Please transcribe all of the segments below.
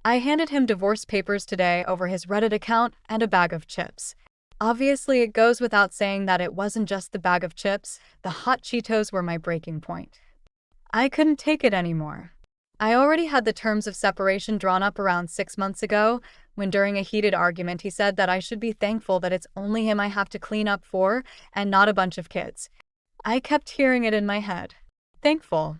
I handed him divorce papers today over his Reddit account and a bag of chips. Obviously, it goes without saying that it wasn't just the bag of chips, the hot Cheetos were my breaking point. I couldn't take it anymore. I already had the terms of separation drawn up around 6 months ago, when during a heated argument he said that I should be thankful that it's only him I have to clean up for and not a bunch of kids. I kept hearing it in my head. Thankful.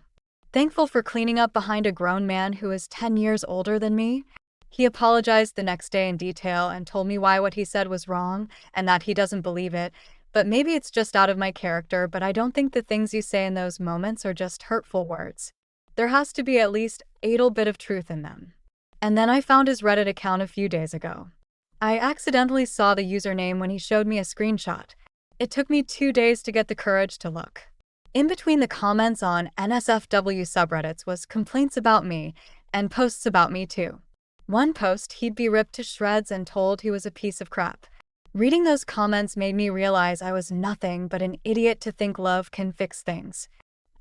Thankful for cleaning up behind a grown man who is 10 years older than me? He apologized the next day in detail and told me why what he said was wrong and that he doesn't believe it. But maybe it's just out of my character, but I don't think the things you say in those moments are just hurtful words. There has to be at least a little bit of truth in them. And then I found his Reddit account a few days ago. I accidentally saw the username when he showed me a screenshot. It took me 2 days to get the courage to look. In between the comments on NSFW subreddits was complaints about me and posts about me too. One post, he'd be ripped to shreds and told he was a piece of crap. Reading those comments made me realize I was nothing but an idiot to think love can fix things.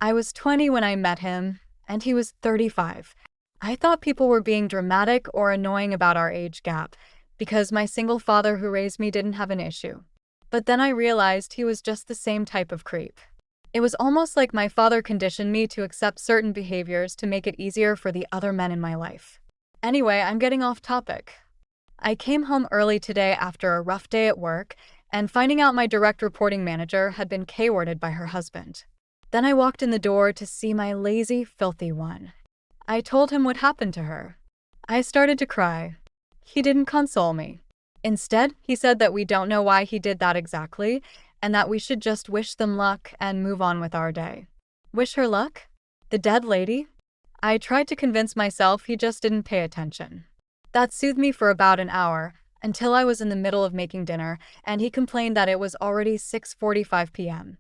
I was 20 when I met him, and he was 35. I thought people were being dramatic or annoying about our age gap, because my single father who raised me didn't have an issue. But then I realized he was just the same type of creep. It was almost like my father conditioned me to accept certain behaviors to make it easier for the other men in my life. Anyway, I'm getting off topic. I came home early today after a rough day at work, and finding out my direct reporting manager had been K-worded by her husband. Then I walked in the door to see my lazy, filthy one. I told him what happened to her. I started to cry. He didn't console me. Instead, he said that we don't know why he did that exactly, and that we should just wish them luck and move on with our day. Wish her luck? The dead lady? I tried to convince myself he just didn't pay attention. That soothed me for about an hour, until I was in the middle of making dinner, and he complained that it was already 6:45 p.m.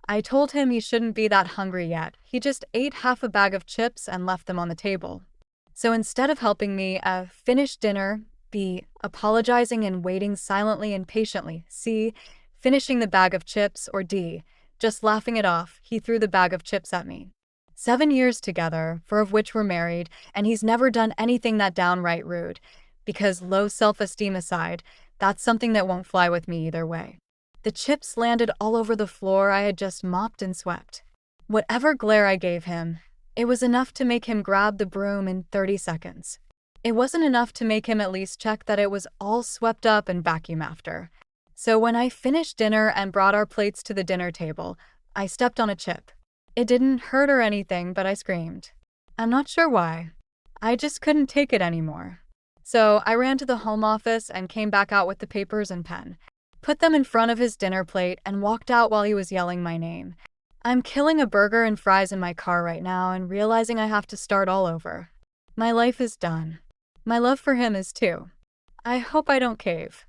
I told him he shouldn't be that hungry yet. He just ate half a bag of chips and left them on the table. So instead of helping me finish dinner, B, apologizing and waiting silently and patiently, C, finishing the bag of chips, or D, just laughing it off, he threw the bag of chips at me. 7 years together, 4 of which we're married, and he's never done anything that downright rude, because low self-esteem aside, that's something that won't fly with me either way. The chips landed all over the floor I had just mopped and swept. Whatever glare I gave him, it was enough to make him grab the broom in 30 seconds. It wasn't enough to make him at least check that it was all swept up and vacuum after. So when I finished dinner and brought our plates to the dinner table, I stepped on a chip. It didn't hurt or anything, but I screamed. I'm not sure why. I just couldn't take it anymore. So I ran to the home office and came back out with the papers and pen, put them in front of his dinner plate, and walked out while he was yelling my name. I'm killing a burger and fries in my car right now and realizing I have to start all over. My life is done. My love for him is too. I hope I don't cave.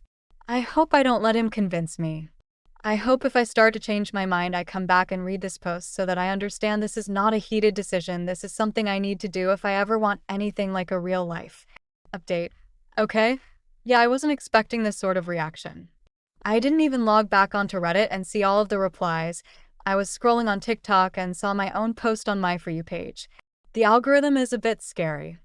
I hope I don't let him convince me. I hope if I start to change my mind, I come back and read this post so that I understand this is not a heated decision. This is something I need to do if I ever want anything like a real life. Update. Okay? Yeah, I wasn't expecting this sort of reaction. I didn't even log back onto Reddit and see all of the replies. I was scrolling on TikTok and saw my own post on my For You page. The algorithm is a bit scary.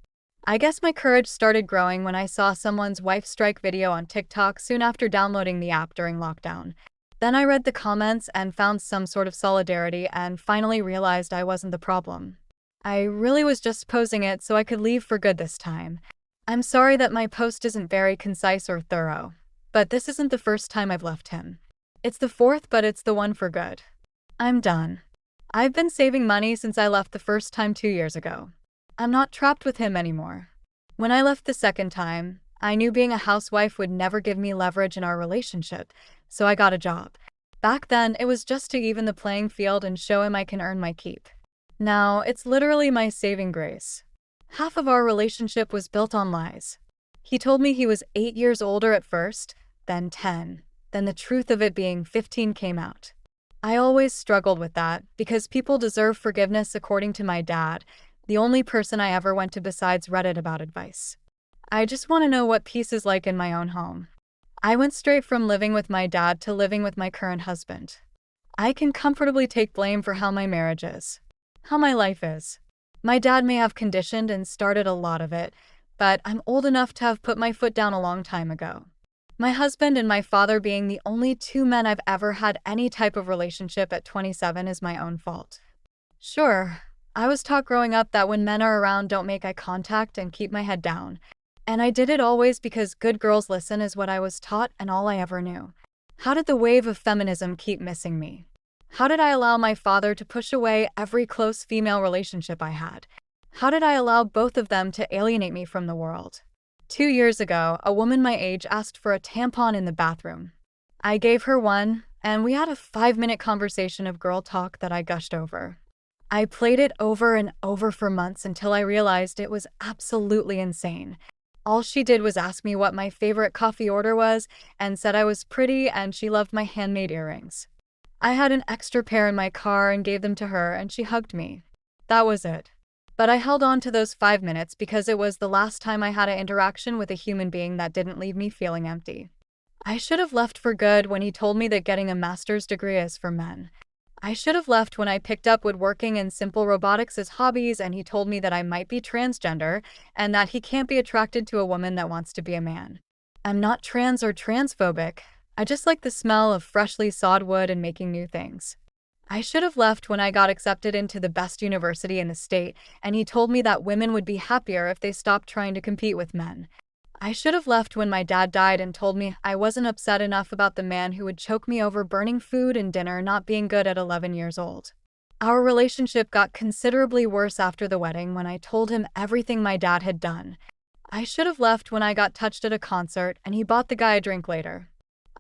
I guess my courage started growing when I saw someone's wife strike video on TikTok soon after downloading the app during lockdown. Then I read the comments and found some sort of solidarity and finally realized I wasn't the problem. I really was just posing it so I could leave for good this time. I'm sorry that my post isn't very concise or thorough, but this isn't the first time I've left him. It's the fourth, but it's the one for good. I'm done. I've been saving money since I left the first time 2 years ago. I'm not trapped with him anymore. When I left the second time, I knew being a housewife would never give me leverage in our relationship, so I got a job. Back then, it was just to even the playing field and show him I can earn my keep. Now, it's literally my saving grace. Half of our relationship was built on lies. He told me he was 8 years older at first, then 10. Then the truth of it being 15 came out. I always struggled with that, because people deserve forgiveness according to my dad, the only person I ever went to besides Reddit about advice. I just want to know what peace is like in my own home. I went straight from living with my dad to living with my current husband. I can comfortably take blame for how my marriage is, how my life is. My dad may have conditioned and started a lot of it, but I'm old enough to have put my foot down a long time ago. My husband and my father being the only two men I've ever had any type of relationship at 27 is my own fault. Sure, I was taught growing up that when men are around, don't make eye contact and keep my head down. And I did it always because good girls listen is what I was taught and all I ever knew. How did the wave of feminism keep missing me? How did I allow my father to push away every close female relationship I had? How did I allow both of them to alienate me from the world? 2 years ago, a woman my age asked for a tampon in the bathroom. I gave her one, and we had a 5-minute conversation of girl talk that I gushed over. I played it over and over for months until I realized it was absolutely insane. All she did was ask me what my favorite coffee order was and said I was pretty and she loved my handmade earrings. I had an extra pair in my car and gave them to her and she hugged me. That was it. But I held on to those 5 minutes because it was the last time I had an interaction with a human being that didn't leave me feeling empty. I should have left for good when he told me that getting a master's degree is for men. I should have left when I picked up woodworking and simple robotics as hobbies and he told me that I might be transgender and that he can't be attracted to a woman that wants to be a man. I'm not trans or transphobic. I just like the smell of freshly sawed wood and making new things. I should have left when I got accepted into the best university in the state and he told me that women would be happier if they stopped trying to compete with men. I should have left when my dad died and told me I wasn't upset enough about the man who would choke me over burning food and dinner not being good at 11 years old. Our relationship got considerably worse after the wedding when I told him everything my dad had done. I should have left when I got touched at a concert and he bought the guy a drink later.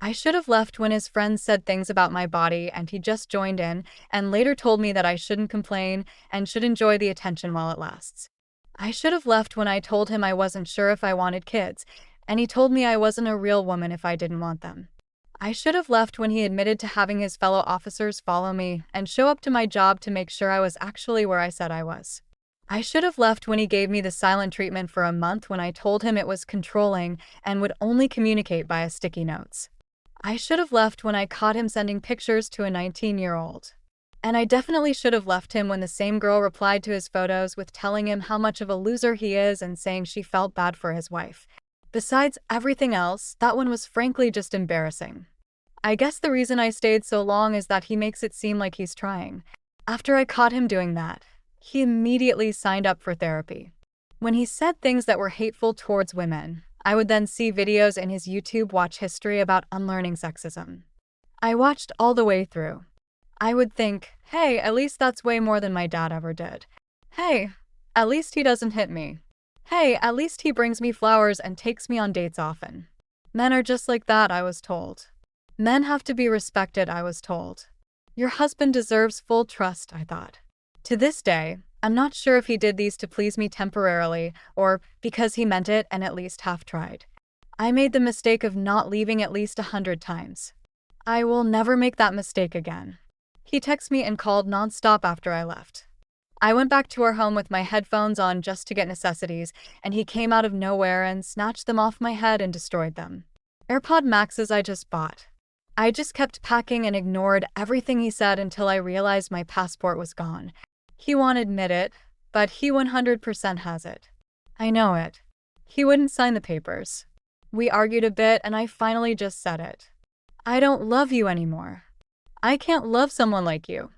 I should have left when his friends said things about my body and he just joined in and later told me that I shouldn't complain and should enjoy the attention while it lasts. I should have left when I told him I wasn't sure if I wanted kids, and he told me I wasn't a real woman if I didn't want them. I should have left when he admitted to having his fellow officers follow me and show up to my job to make sure I was actually where I said I was. I should have left when he gave me the silent treatment for a month when I told him it was controlling and would only communicate via sticky notes. I should have left when I caught him sending pictures to a 19-year-old. And I definitely should have left him when the same girl replied to his photos with telling him how much of a loser he is and saying she felt bad for his wife. Besides everything else, that one was frankly just embarrassing. I guess the reason I stayed so long is that he makes it seem like he's trying. After I caught him doing that, he immediately signed up for therapy. When he said things that were hateful towards women, I would then see videos in his YouTube watch history about unlearning sexism. I watched all the way through. I would think, hey, at least that's way more than my dad ever did. Hey, at least he doesn't hit me. Hey, at least he brings me flowers and takes me on dates often. Men are just like that, I was told. Men have to be respected, I was told. Your husband deserves full trust, I thought. To this day, I'm not sure if he did these to please me temporarily or because he meant it and at least half tried. I made the mistake of not leaving at least 100 times. I will never make that mistake again. He texted me and called nonstop after I left. I went back to our home with my headphones on just to get necessities, and he came out of nowhere and snatched them off my head and destroyed them. AirPod Maxes I just bought. I just kept packing and ignored everything he said until I realized my passport was gone. He won't admit it, but he 100% has it. I know it. He wouldn't sign the papers. We argued a bit and I finally just said it. I don't love you anymore. I can't love someone like you.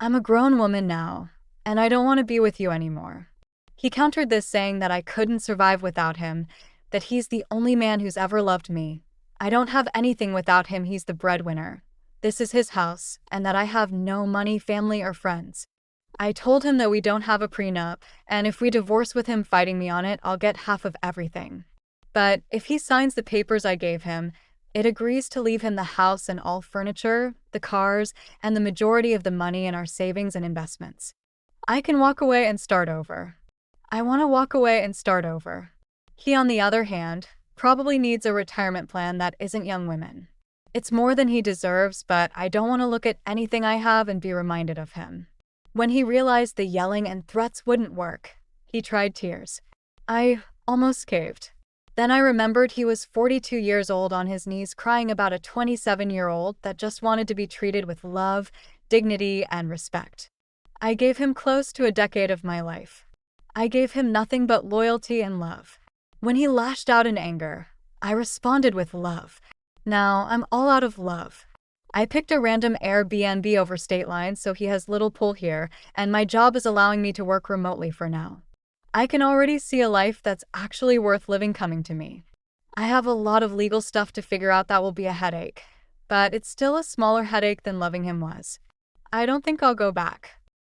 I'm a grown woman now, and I don't want to be with you anymore. He countered this saying that I couldn't survive without him, that he's the only man who's ever loved me. I don't have anything without him, he's the breadwinner. This is his house, and that I have no money, family, or friends. I told him that we don't have a prenup, and if we divorce with him fighting me on it, I'll get half of everything. But if he signs the papers I gave him, it agrees to leave him the house and all furniture, the cars, and the majority of the money in our savings and investments. I can walk away and start over. I want to walk away and start over. He, on the other hand, probably needs a retirement plan that isn't young women. It's more than he deserves, but I don't want to look at anything I have and be reminded of him. When he realized the yelling and threats wouldn't work, he tried tears. I almost caved. Then I remembered he was 42 years old on his knees crying about a 27-year-old that just wanted to be treated with love, dignity, and respect. I gave him close to a decade of my life. I gave him nothing but loyalty and love. When he lashed out in anger, I responded with love. Now, I'm all out of love. I picked a random Airbnb over state lines, so he has little pull here, and my job is allowing me to work remotely for now. I can already see a life that's actually worth living coming to me. I have a lot of legal stuff to figure out that will be a headache, but it's still a smaller headache than loving him was. I don't think I'll go back.